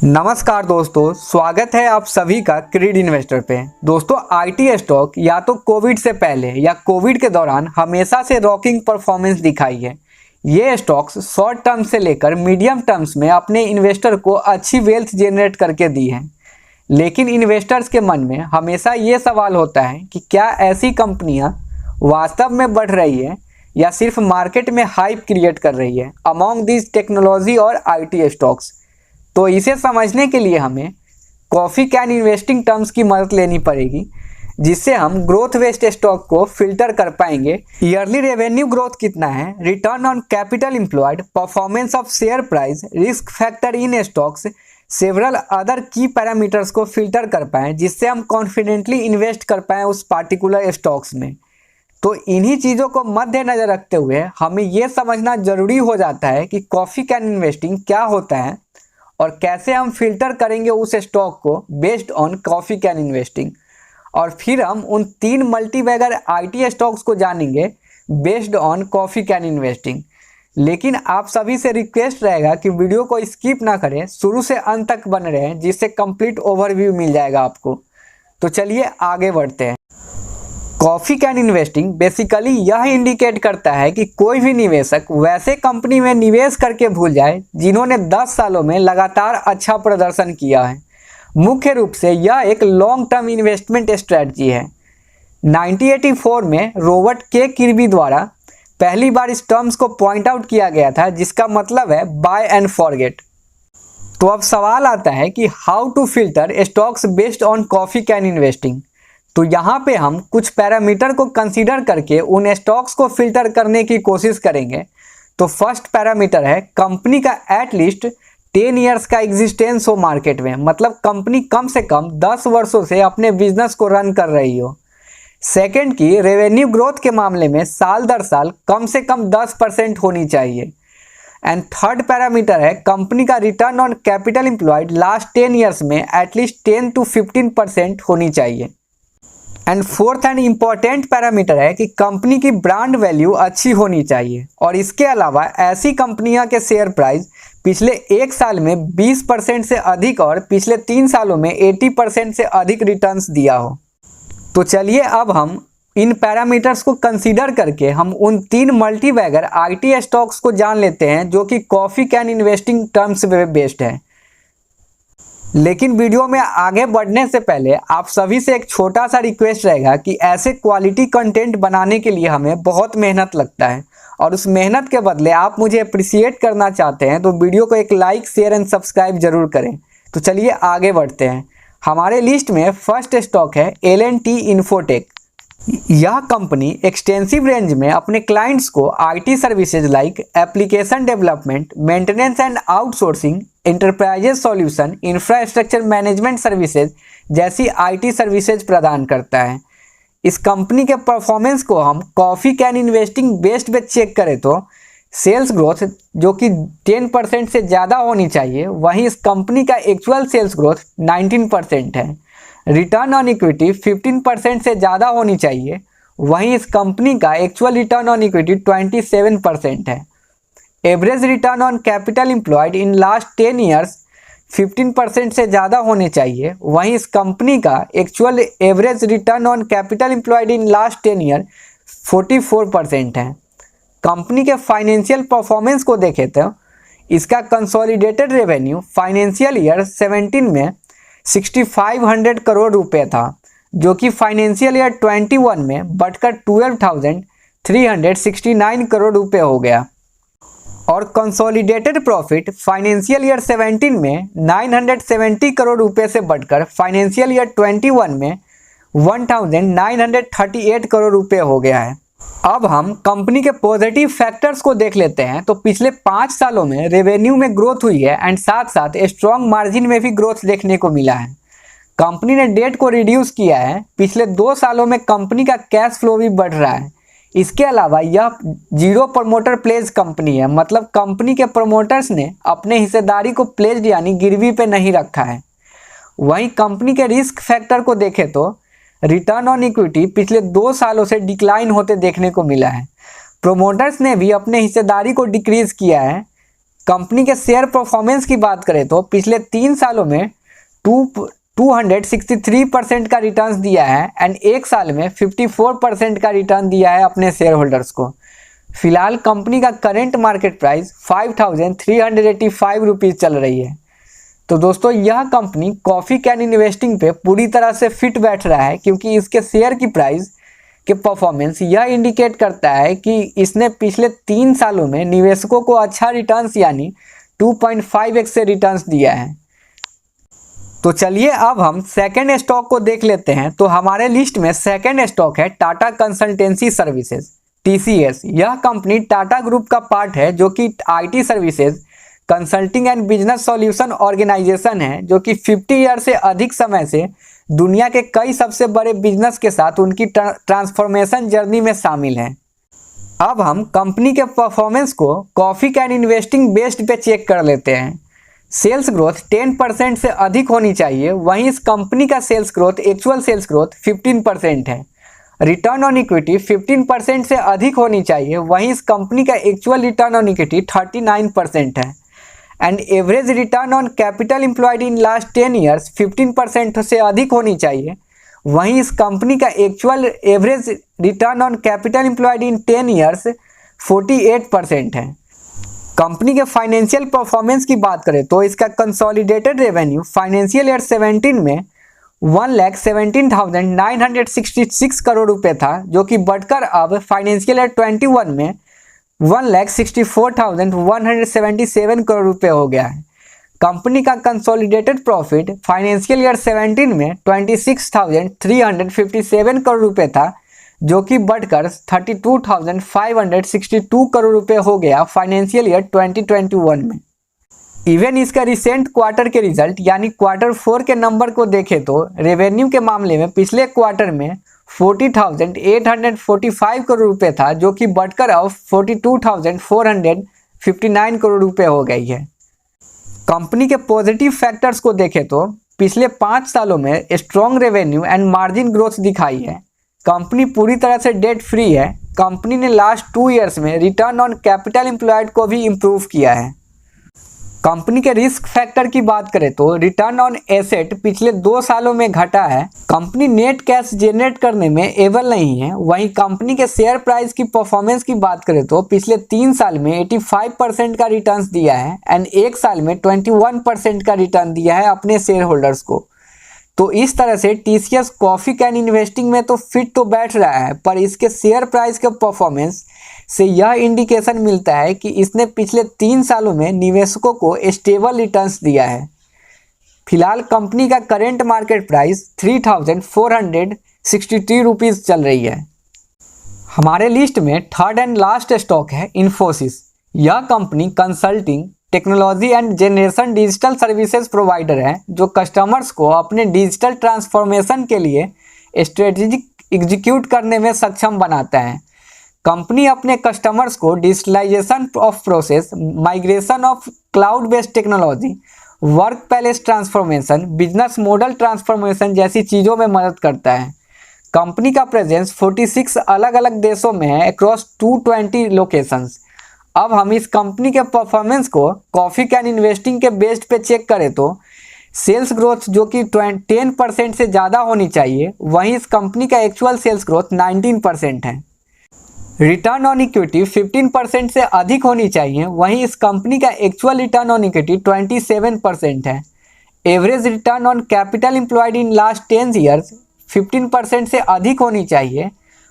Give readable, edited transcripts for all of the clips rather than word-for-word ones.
नमस्कार दोस्तों, स्वागत है आप सभी का क्रीड इन्वेस्टर पे। दोस्तों, आईटी स्टॉक या तो कोविड से पहले या कोविड के दौरान हमेशा से रॉकिंग परफॉर्मेंस दिखाई है। ये स्टॉक्स शॉर्ट टर्म से लेकर मीडियम टर्म्स में अपने इन्वेस्टर को अच्छी वेल्थ जनरेट करके दी है। लेकिन इन्वेस्टर्स के मन में हमेशा ये सवाल होता है कि क्या ऐसी कंपनियां वास्तव में बढ़ रही है या सिर्फ मार्केट में हाइप क्रिएट कर रही है अमॉन्ग दिस टेक्नोलॉजी और आईटी स्टॉक्स। तो इसे समझने के लिए हमें कॉफ़ी कैन इन्वेस्टिंग टर्म्स की मदद लेनी पड़ेगी, जिससे हम ग्रोथ बेस्ड स्टॉक को फिल्टर कर पाएंगे। ईयरली रेवेन्यू ग्रोथ कितना है, return on capital employed, performance of share price, risk factor in stocks, several other की पैरामीटर्स को फिल्टर कर पाएँ, जिससे हम कॉन्फिडेंटली इन्वेस्ट कर पाएँ उस पार्टिकुलर स्टॉक्स में। तो इन्हीं चीज़ों को मद्देनज़र रखते हुए हमें ये समझना ज़रूरी हो जाता है कि कॉफ़ी कैन इन्वेस्टिंग क्या होता है और कैसे हम फिल्टर करेंगे उस स्टॉक को based on coffee can investing. और फिर हम उन 3 मल्टीबैगर आईटी स्टॉक्स को जानेंगे based on coffee can investing. लेकिन आप सभी से रिक्वेस्ट रहेगा कि वीडियो को स्किप ना करें, शुरू से अंत तक बने रहें, जिससे कंप्लीट ओवरव्यू मिल जाएगा आपको। तो चलिए आगे बढ़ते हैं। कॉफ़ी कैन इन्वेस्टिंग बेसिकली यह इंडिकेट करता है कि कोई भी निवेशक वैसे कंपनी में निवेश करके भूल जाए जिन्होंने 10 सालों में लगातार अच्छा प्रदर्शन किया है। मुख्य रूप से यह एक लॉन्ग टर्म इन्वेस्टमेंट स्ट्रेटजी है। 1984 में रॉबर्ट के किर्बी द्वारा पहली बार इस टर्म्स को पॉइंट आउट किया गया था, जिसका मतलब है बाय एंड फॉरगेट। तो अब सवाल आता है कि how to filter stocks based on coffee can investing. तो यहाँ पे हम कुछ पैरामीटर को कंसीडर करके उन स्टॉक्स को फिल्टर करने की कोशिश करेंगे। तो फर्स्ट पैरामीटर है कंपनी का एटलीस्ट 10 ईयर्स का एग्जिस्टेंस हो मार्केट में, मतलब कंपनी कम से कम 10 वर्षों से अपने बिजनेस को रन कर रही हो। सेकेंड की रेवेन्यू ग्रोथ के मामले में साल दर साल कम से कम 10% होनी चाहिए। एंड थर्ड पैरामीटर है कंपनी का return on capital employed last 10 years में एटलीस्ट 10 to 15% होनी चाहिए। And fourth and important parameter है कि कंपनी की ब्रांड वैल्यू अच्छी होनी चाहिए। और इसके अलावा ऐसी कंपनियां के शेयर प्राइस पिछले 1 साल में 20% से अधिक और पिछले 3 सालों में 80% से अधिक रिटर्न्स दिया हो। तो चलिए अब हम इन पैरामीटर्स को कंसीडर करके हम उन 3 मल्टीबैगर आईटी स्टॉक्स को जान लेते हैं जो कि कॉफ़ी कैन इन्वेस्टिंग टर्म्स में बेस्ड है। लेकिन वीडियो में आगे बढ़ने से पहले आप सभी से एक छोटा सा रिक्वेस्ट रहेगा कि ऐसे क्वालिटी कंटेंट बनाने के लिए हमें बहुत मेहनत लगता है, और उस मेहनत के बदले आप मुझे अप्रिसिएट करना चाहते हैं तो वीडियो को एक लाइक, शेयर एंड सब्सक्राइब जरूर करें। तो चलिए आगे बढ़ते हैं। हमारे लिस्ट में फर्स्ट स्टॉक है L&T इन्फोटेक। यह कंपनी एक्सटेंसिव रेंज में अपने क्लाइंट्स को IT services like application development, maintenance and outsourcing, enterprises solution, infrastructure management services जैसी आईटी सर्विसेज प्रदान करता है। इस कंपनी के परफॉर्मेंस को हम कॉफ़ी कैन इन्वेस्टिंग बेस्ड पे चेक करें तो सेल्स ग्रोथ जो कि 10% से ज़्यादा होनी चाहिए, वहीं इस कंपनी का एक्चुअल सेल्स ग्रोथ 19% है। रिटर्न ऑन इक्विटी 15% से ज़्यादा होनी चाहिए, वहीं इस कंपनी का एक्चुअल रिटर्न ऑन इक्विटी 27% है। Average return on capital employed in last 10 years 15% से ज़्यादा होने चाहिए, वहीं इस कंपनी का actual average return on capital employed in last 10 year 44% है। कंपनी के फाइनेंशियल परफॉर्मेंस को देखें तो इसका कंसोलिडेटेड रेवेन्यू फाइनेंशियल ईयर 17 में 6500 करोड़ रुपए था, जो कि फाइनेंशियल ईयर 21 में बढ़कर 12,369 करोड़ रुपए हो गया। और कंसोलिडेटेड प्रॉफिट फाइनेंशियल ईयर 17 में 970 करोड़ रुपए से बढ़कर फाइनेंशियल ईयर 21 में 1938 करोड़ रुपए हो गया है। अब हम कंपनी के पॉजिटिव फैक्टर्स को देख लेते हैं। तो पिछले 5 सालों में रेवेन्यू में ग्रोथ हुई है एंड साथ साथ स्ट्रॉन्ग मार्जिन में भी ग्रोथ देखने को मिला है। कंपनी ने डेट को रिड्यूस किया है। पिछले 2 सालों में कंपनी का कैश फ्लो भी बढ़ रहा है। इसके अलावा यह जीरो प्रमोटर प्लेज कंपनी है, मतलब कंपनी के प्रमोटर्स ने अपने हिस्सेदारी को प्लेज यानी गिरवी पे नहीं रखा है। वहीं कंपनी के रिस्क फैक्टर को देखें तो रिटर्न ऑन इक्विटी पिछले 2 सालों से डिक्लाइन होते देखने को मिला है। प्रोमोटर्स ने भी अपने हिस्सेदारी को डिक्रीज किया है। कंपनी के शेयर परफॉर्मेंस की बात करें तो पिछले 3 सालों में 263% का रिटर्न दिया है एंड एक साल में 54% का रिटर्न दिया है अपने शेयर होल्डर्स को। फिलहाल कंपनी का करेंट मार्केट प्राइस 5,385 रुपीज़ चल रही है। तो दोस्तों यह कंपनी कॉफ़ी कैन इन्वेस्टिंग पे पूरी तरह से फिट बैठ रहा है, क्योंकि इसके शेयर की प्राइस के परफॉर्मेंस यह इंडिकेट करता है कि इसने पिछले 3 सालों में निवेशकों को अच्छा रिटर्न्स यानी 2.5x से रिटर्न्स दिया है। तो चलिए अब हम सेकंड स्टॉक को देख लेते हैं। तो हमारे लिस्ट में सेकंड स्टॉक है टाटा कंसल्टेंसी सर्विसेज TCS। यह कंपनी टाटा ग्रुप का पार्ट है जो कि IT services consulting and business solution organisation है, जो कि 50 ईयर से अधिक समय से दुनिया के कई सबसे बड़े बिजनेस के साथ उनकी ट्रांसफॉर्मेशन जर्नी में शामिल है। अब हम कंपनी के परफॉर्मेंस को कॉफ़ी कैन इन्वेस्टिंग बेस्ड पे चेक कर लेते हैं। सेल्स ग्रोथ 10% से अधिक होनी चाहिए, वहीं इस कंपनी का sales growth actual sales growth 15% है। रिटर्न ऑन इक्विटी 15% से अधिक होनी चाहिए, वहीं इस कंपनी का एक्चुअल रिटर्न ऑन इक्विटी 39% है। And average return on capital employed in last 10 years 15% से अधिक होनी चाहिए, वहीं इस कंपनी का actual average return on capital employed in 10 years 48% है। कंपनी के फाइनेंशियल परफॉर्मेंस की बात करें तो इसका कंसोलिडेटेड रेवेन्यू फाइनेंशियल ईयर 17 में 1,17,966 करोड़ रुपए था, जो कि बढ़कर अब फाइनेंशियल ईयर 21 में 1,64,177 करोड़ रुपए हो गया है। कंपनी का कंसोलिडेटेड प्रॉफिट फाइनेंशियल ईयर 17 में 26,357 करोड़ रुपए था, जो कि बढ़कर 32,562 करोड़ रुपए हो गया फाइनेंशियल ईयर 2021 में। इवन इसका रिसेंट क्वार्टर के रिजल्ट यानी क्वार्टर 4 के नंबर को देखें तो रेवेन्यू के मामले में पिछले क्वार्टर में 40,845 करोड़ रुपए था, जो कि बढ़कर अब 42,459 करोड़ रुपए हो गई है। कंपनी के पॉजिटिव फैक्टर्स को देखें तो पिछले 5 सालों में strong revenue and margin growth दिखाई है। कंपनी पूरी तरह से डेट फ्री है। कंपनी ने लास्ट 2 ईयर्स में रिटर्न ऑन कैपिटल एम्प्लॉयड को भी इम्प्रूव किया है। कंपनी के रिस्क फैक्टर की बात करें तो रिटर्न ऑन एसेट पिछले 2 सालों में घटा है। कंपनी नेट कैश जनरेट करने में एबल नहीं है। वहीं कंपनी के शेयर प्राइस की परफॉर्मेंस की बात करें तो पिछले 3 साल में 85% का रिटर्न दिया है एंड एक साल में 21% का रिटर्न दिया है अपने शेयर होल्डर्स को। तो इस तरह से TCS कॉफ़ी कैन इन्वेस्टिंग में तो फिट तो बैठ रहा है, पर इसके शेयर प्राइस के परफॉर्मेंस से यह इंडिकेशन मिलता है कि इसने पिछले 3 सालों में निवेशकों को स्टेबल रिटर्न्स दिया है। फिलहाल कंपनी का करेंट मार्केट प्राइस 3,463 रुपीज़ चल रही है। हमारे लिस्ट में थर्ड एंड लास्ट स्टॉक है इन्फोसिस। यह company consulting technology and generation digital services provider है, जो कस्टमर्स को अपने डिजिटल ट्रांसफॉर्मेशन के लिए स्ट्रेटेजिक एग्जीक्यूट करने में सक्षम बनाता है। कंपनी अपने कस्टमर्स को digitalisation of process, migration of cloud based technology, work place transformation, business model transformation जैसी चीज़ों में मदद करता है। कंपनी का प्रेजेंस 46 अलग अलग देशों में है अक्रॉस 220 लोकेशंस। अब हम इस कंपनी के परफॉर्मेंस को कॉफ़ी कैन इन्वेस्टिंग के बेस्ड पे चेक करें तो सेल्स ग्रोथ जो कि 10% से ज़्यादा होनी चाहिए, वहीं इस कंपनी का एक्चुअल सेल्स ग्रोथ 19% है। रिटर्न ऑन इक्विटी 15% से अधिक होनी चाहिए, वहीं इस कंपनी का एक्चुअल रिटर्न ऑन इक्विटी 27% है। Average return on capital employed in last 10 years 15% से अधिक होनी चाहिए,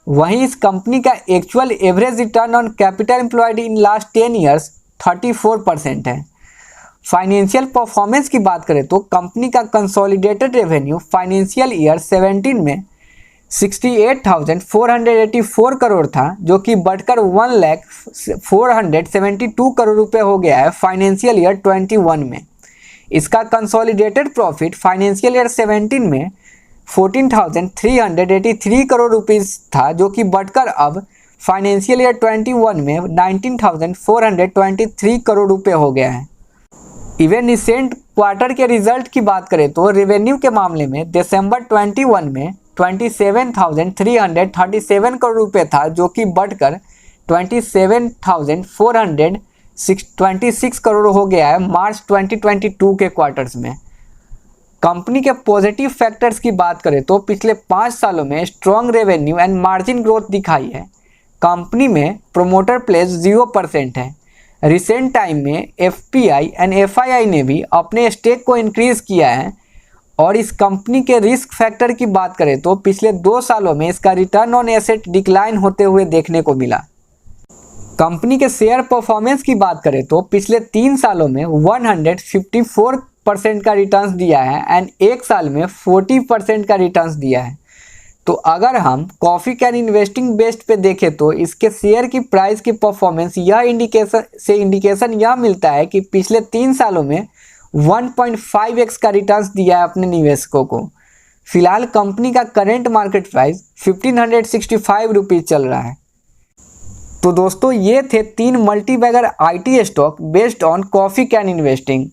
वहीं इस कंपनी का actual average return on capital employed in last 10 years 34% है। फाइनेंशियल परफॉर्मेंस की बात करें तो कंपनी का कंसोलिडेटेड रेवेन्यू फाइनेंशियल ईयर 17 में 68,484 करोड़ था, जो कि बढ़कर 1,04,72 करोड़ रुपए हो गया है फाइनेंशियल ईयर 21 में। इसका कंसोलिडेटेड प्रॉफिट फाइनेंशियल ईयर 17 में 14,383 करोड़ रुपीस था, जो कि बढ़कर अब फाइनेंशियल ईयर 21 में 19,423 करोड़ रुपए हो गया है। इवन रिसेंट क्वार्टर के रिजल्ट की बात करें तो रेवेन्यू के मामले में दिसंबर 21 में 27,337 करोड़ रुपए था, जो कि बढ़कर 27,476 26 करोड़ हो गया है मार्च 2022 के क्वार्टर्स में। कंपनी के पॉजिटिव फैक्टर्स की बात करें तो पिछले 5 सालों में strong revenue and margin growth दिखाई है। कंपनी में प्रोमोटर प्लेस 0% है। रिसेंट टाइम में FPI एंड FII ने भी अपने स्टेक को इंक्रीज किया है। और इस कंपनी के रिस्क फैक्टर की बात करें तो पिछले 2 सालों में इसका रिटर्न ऑन एसेट डिक्लाइन होते हुए देखने को मिला। कंपनी के शेयर परफॉर्मेंस की बात करें तो पिछले 3 सालों में 154% का रिटर्न्स दिया है एंड 1 साल में 40% का रिटर्न्स दिया है। तो अगर हम कॉफ़ी कैन इन्वेस्टिंग बेस्ड पे देखें तो इसके शेयर की प्राइस की परफॉर्मेंस यह इंडिकेशन यह मिलता है कि पिछले 3 सालों में 1.5x का रिटर्न्स दिया है अपने निवेशकों को। फिलहाल कंपनी का करंट मार्केट प्राइस 1565 रुपीज़ चल रहा है। तो दोस्तों ये थे 3 multibagger IT stock based on coffee can investing.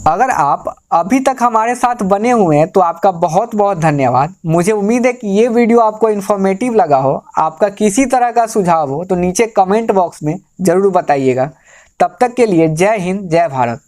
अगर आप अभी तक हमारे साथ बने हुए हैं तो आपका बहुत बहुत धन्यवाद। मुझे उम्मीद है कि ये वीडियो आपको इन्फॉर्मेटिव लगा हो। आपका किसी तरह का सुझाव हो तो नीचे कमेंट बॉक्स में ज़रूर बताइएगा। तब तक के लिए जय हिंद, जय भारत।